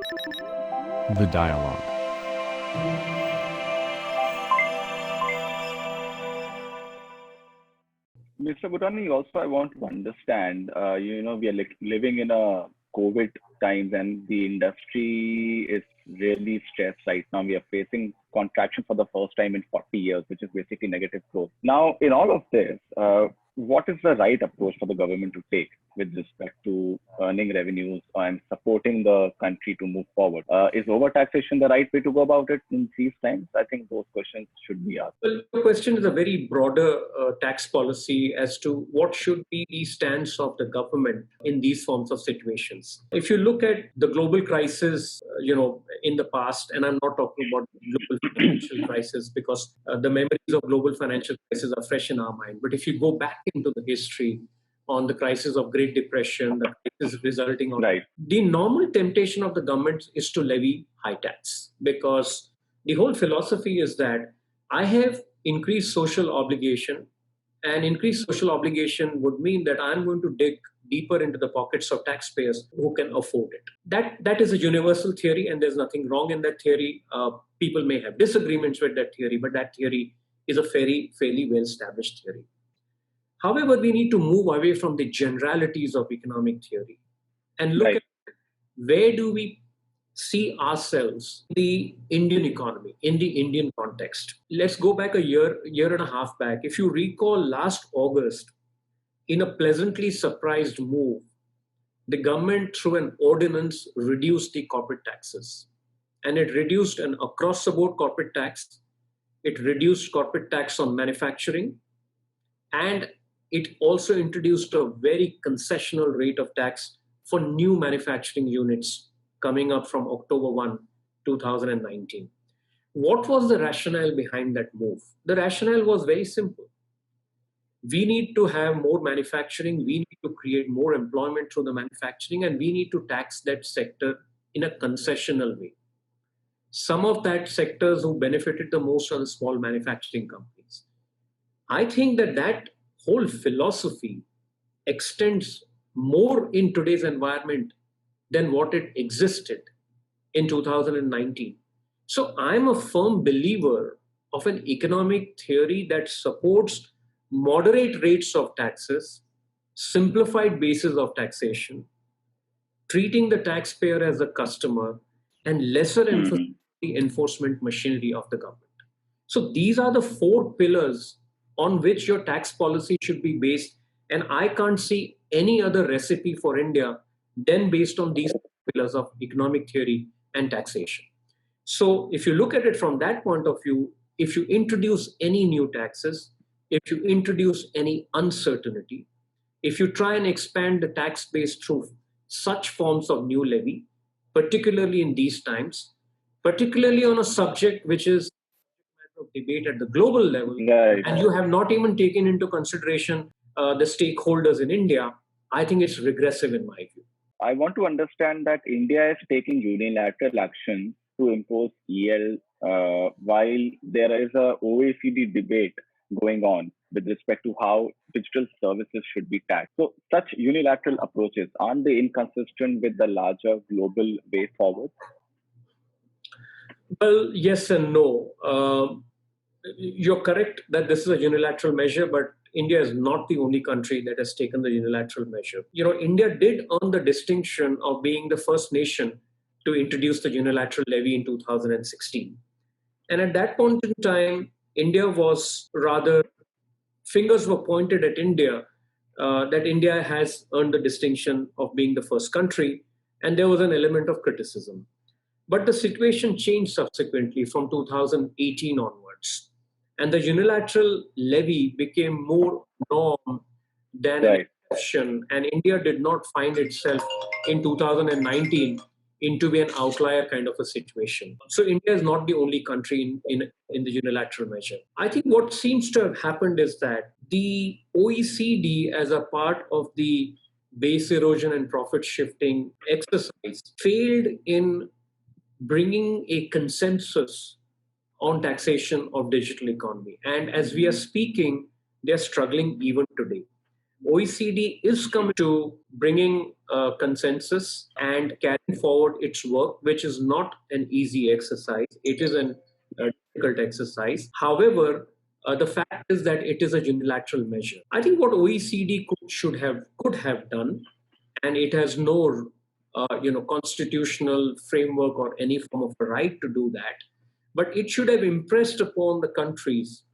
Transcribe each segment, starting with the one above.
The dialogue. Mr. Bhutani, also I want to understand, we are living in a COVID times and the industry is really stressed right now. We are facing contraction for the first time in 40 years, which is basically negative growth. Now, in all of this, what is the right approach for the government to take with respect to earning revenues and supporting the country to move forward? Is overtaxation the right way to go about it in these times? I think those questions should be asked. Well, the question is a very broader tax policy as to what should be the stance of the government in these forms of situations. If you look at the global crisis, in the past, and I'm not talking about global financial crisis because the memories of global financial crisis are fresh in our mind. But if you go back into the history on the crisis of Great Depression, the crisis resulting on the normal temptation of the government is to levy high tax because the whole philosophy is that I have increased social obligation, and increased social obligation would mean that I'm going to dig deeper into the pockets of taxpayers who can afford it. That is a universal theory, and there's nothing wrong in that theory. People may have disagreements with that theory, but that theory is a fairly well-established theory. However, we need to move away from the generalities of economic theory and look at where do we see ourselves in the Indian economy, in the Indian context. Let's go back a year and a half back. If you recall, last August, in a pleasantly surprised move, the government, through an ordinance, reduced the corporate taxes. And it reduced an across-the-board corporate tax. It reduced corporate tax on manufacturing. And it also introduced a very concessional rate of tax for new manufacturing units coming up from October 1, 2019. What was the rationale behind that move? The rationale was very simple. We need to have more manufacturing, we need to create more employment through the manufacturing, and we need to tax that sector in a concessional way. Some of that sectors who benefited the most are the small manufacturing companies. I think that whole philosophy extends more in today's environment than what it existed in 2019. So I'm a firm believer of an economic theory that supports moderate rates of taxes, simplified basis of taxation, treating the taxpayer as a customer, and lesser emphasis on the enforcement machinery of the government. So these are the four pillars on which your tax policy should be based. And I can't see any other recipe for India than based on these pillars of economic theory and taxation. So if you look at it from that point of view, if you introduce any new taxes, if you introduce any uncertainty, if you try and expand the tax base through such forms of new levy, particularly in these times, particularly on a subject which is of debate at the global level, and you have not even taken into consideration the stakeholders in India, I think it's regressive in my view. I want to understand that India is taking unilateral action to impose EL while there is a OECD debate going on with respect to how digital services should be taxed. So such unilateral approaches, aren't they inconsistent with the larger global way forward? Well, yes and no. You're correct that this is a unilateral measure, but India is not the only country that has taken the unilateral measure. India did earn the distinction of being the first nation to introduce the unilateral levy in 2016. And at that point in time, India was fingers were pointed at India, that India has earned the distinction of being the first country, and there was an element of criticism. But the situation changed subsequently from 2018 onwards. And the unilateral levy became more norm than an exception. And India did not find itself in 2019 into be an outlier kind of a situation. So India is not the only country in the unilateral measure. I think what seems to have happened is that the OECD, as a part of the base erosion and profit shifting exercise, failed in bringing a consensus on taxation of digital economy. And as we are speaking, they're struggling even today. OECD is coming to bringing consensus and carrying forward its work, which is not an easy exercise. It is a difficult exercise. However, the fact is that it is a unilateral measure. I think what OECD could have done, and it has no constitutional framework or any form of a right to do that, but it should have impressed upon the countries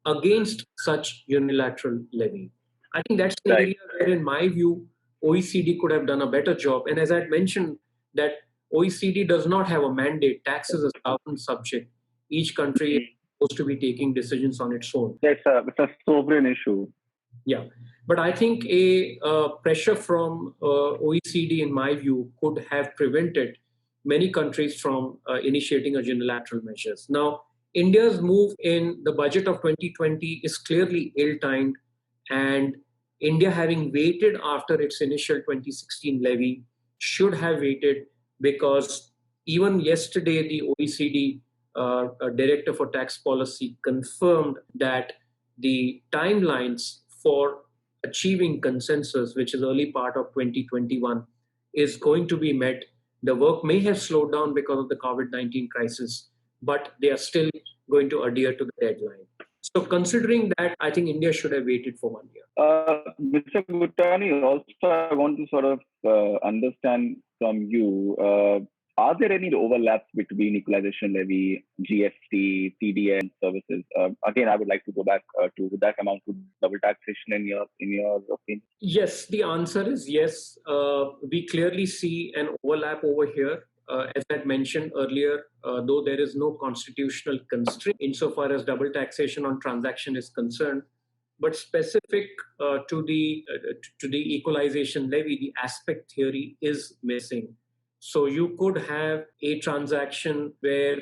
against such unilateral levy. I think that's an Right. area where, in my view, OECD could have done a better job. And as I had mentioned, that OECD does not have a mandate. Tax is a sovereign subject. Each country is supposed to be taking decisions on its own. It's a sovereign issue. Yeah, but I think a pressure from OECD, in my view, could have prevented many countries from initiating a unilateral measures. Now, India's move in the budget of 2020 is clearly ill-timed, and India, having waited after its initial 2016 levy, should have waited, because even yesterday the OECD Director for Tax Policy confirmed that the timelines for achieving consensus, which is early part of 2021, is going to be met. The work may have slowed down because of the COVID-19 crisis, but they are still going to adhere to the deadline. So considering that, I think India should have waited for 1 year. Mr. Bhutani, also I want to sort of understand from you, are there any overlaps between equalization levy, GST, TDS services? Again, I would like to go back to that amount to double taxation in your opinion. Yes, the answer is yes. We clearly see an overlap over here. As I had mentioned earlier, though there is no constitutional constraint insofar as double taxation on transaction is concerned, but specific to the equalization levy, the aspect theory is missing. So you could have a transaction where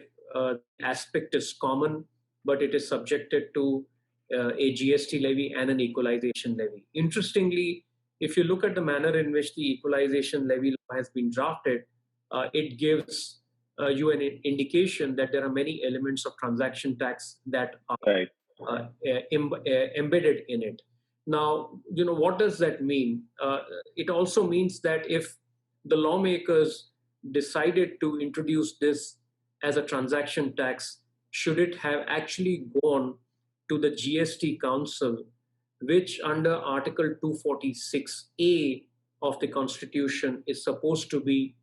aspect is common, but it is subjected to a GST levy and an equalization levy. Interestingly, if you look at the manner in which the equalization levy law has been drafted, it gives you an indication that there are many elements of transaction tax that are Right. Embedded in it. Now, what does that mean? It also means that if the lawmakers decided to introduce this as a transaction tax, should it have actually gone to the GST Council, which under Article 246A of the Constitution is supposed to be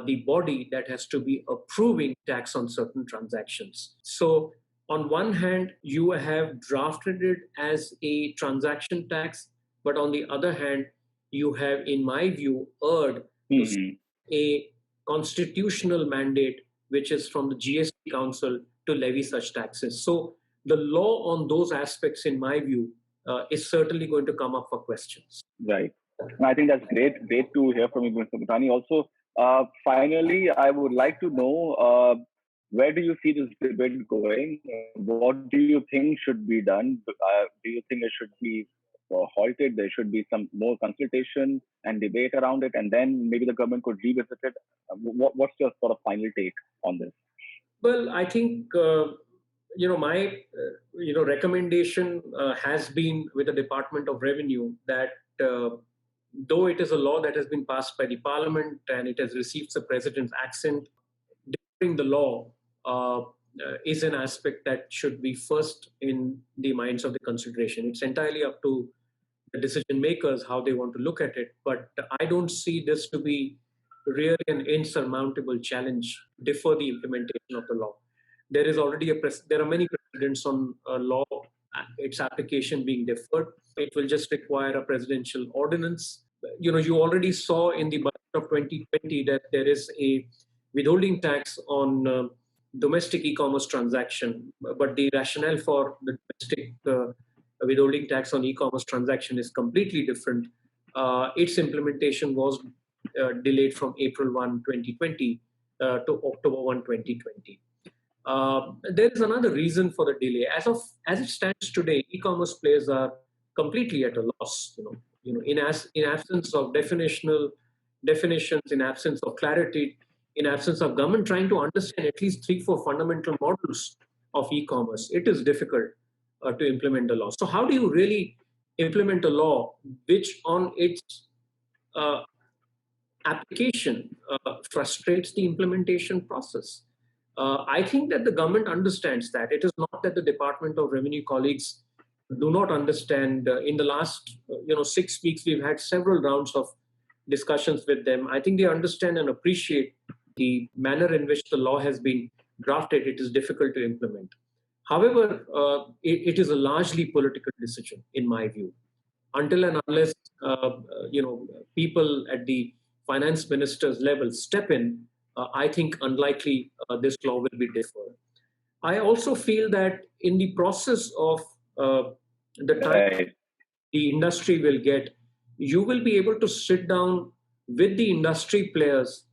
the body that has to be approving tax on certain transactions. So on one hand, you have drafted it as a transaction tax, but on the other hand, you have, in my view, erred to a constitutional mandate, which is from the GST Council to levy such taxes. So the law on those aspects, in my view, is certainly going to come up for questions. Right. And I think that's great to hear from you, Mr. Bhutani. Also, finally, I would like to know, where do you see this debate going? What do you think should be done? Do you think it should be halted? There should be some more consultation and debate around it, and then maybe the government could revisit it. What's your sort of final take on this? Well, I think my recommendation has been with the Department of Revenue that though it is a law that has been passed by the Parliament and it has received the President's assent, delivering the law is an aspect that should be first in the minds of the consideration. It's entirely up to the decision makers how they want to look at it, but I don't see this to be really an insurmountable challenge to defer the implementation of the law. There is already there are many precedents on law, its application being deferred. It will just require a presidential ordinance. You already saw in the budget of 2020 that there is a withholding tax on domestic e-commerce transaction, but the rationale for the domestic withholding tax on e-commerce transaction is completely different. Its implementation was delayed from April 1, 2020 to October 1, 2020. There is another reason for the delay. As it stands today, e-commerce players are completely at a loss. In absence of definitions, in absence of clarity, in absence of government trying to understand at least 3-4 fundamental models of e-commerce, it is difficult to implement the law. So how do you really implement a law which on its uh, application frustrates the implementation process. I think that the government understands that. It is not that the Department of Revenue colleagues do not understand. In the last 6 weeks, we've had several rounds of discussions with them. I think they understand and appreciate the manner in which the law has been drafted. It is difficult to implement. However, it is a largely political decision, in my view. Until and unless people at the finance minister's level step in, I think unlikely this law will be deferred. I also feel that in the process of the time Right. the industry will get, you will be able to sit down with the industry players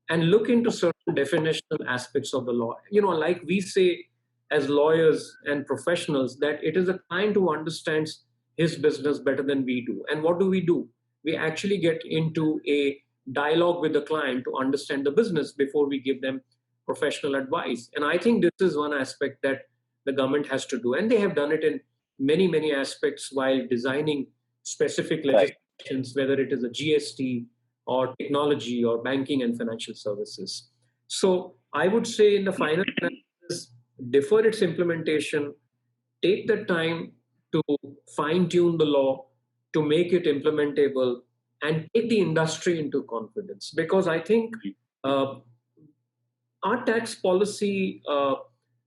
and look into certain definitional aspects of the law. Like we say as lawyers and professionals, that it is a client who understands his business better than we do. And what do? We actually get into a dialogue with the client to understand the business before we give them professional advice. And I think this is one aspect that the government has to do. And they have done it in many, many aspects while designing specific Right. legislations, whether it is a GST or technology or banking and financial services. So I would say in the final analysis, defer its implementation, take the time to fine tune the law to make it implementable, and take the industry into confidence. Because I think uh, our tax policy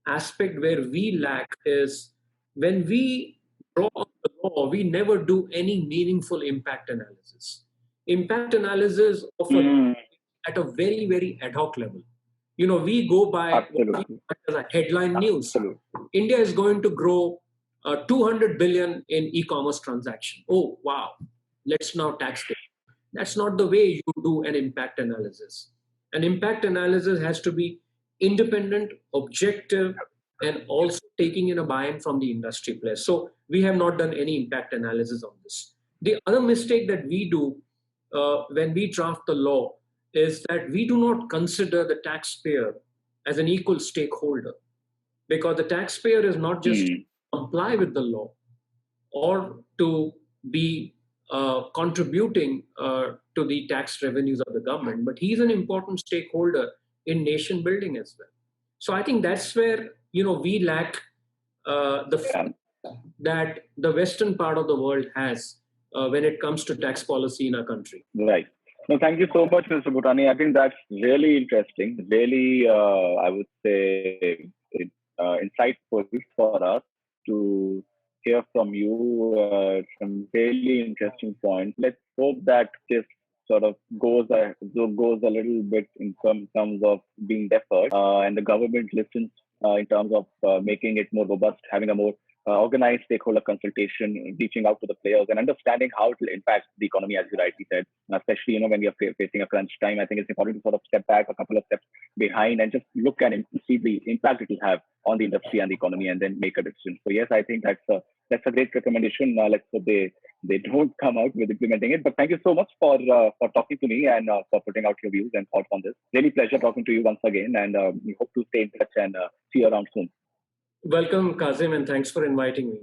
aspect where we lack is when we draw up the law, we never do any meaningful impact analysis. Impact analysis of at a very, very ad hoc level. We go by Absolutely. as a headline news. Absolutely. India is going to grow 200 billion in e-commerce transaction. Oh, wow. Let's now tax it. That's not the way you do an impact analysis. An impact analysis has to be independent, objective, and also taking in a buy-in from the industry players. So we have not done any impact analysis on this. The other mistake that we do when we draft the law is that we do not consider the taxpayer as an equal stakeholder, because the taxpayer is not just to comply with the law or to be contributing to the tax revenues of the government, but he's an important stakeholder in nation building as well. So I think that's where we lack the that the western part of the world has when it comes to tax policy in our country. Right. No, thank you so much, Mr. Bhutani. I think that's really interesting, really, I would say, insightful for us to hear from you some really interesting points. Let's hope that this sort of goes a little bit in terms of being deferred, and the government listens in terms of making it more robust, having a more organized stakeholder consultation, reaching out to the players and understanding how it will impact the economy, as you rightly said. Especially, when we are facing a crunch time, I think it's important to sort of step back a couple of steps behind and just look and see the impact it will have on the industry and the economy, and then make a decision. So yes, I think that's a great recommendation. Let's hope they don't come out with implementing it. But thank you so much for talking to me and for putting out your views and thoughts on this. Really pleasure talking to you once again, and we hope to stay in touch and see you around soon. Welcome, Kazim, and thanks for inviting me.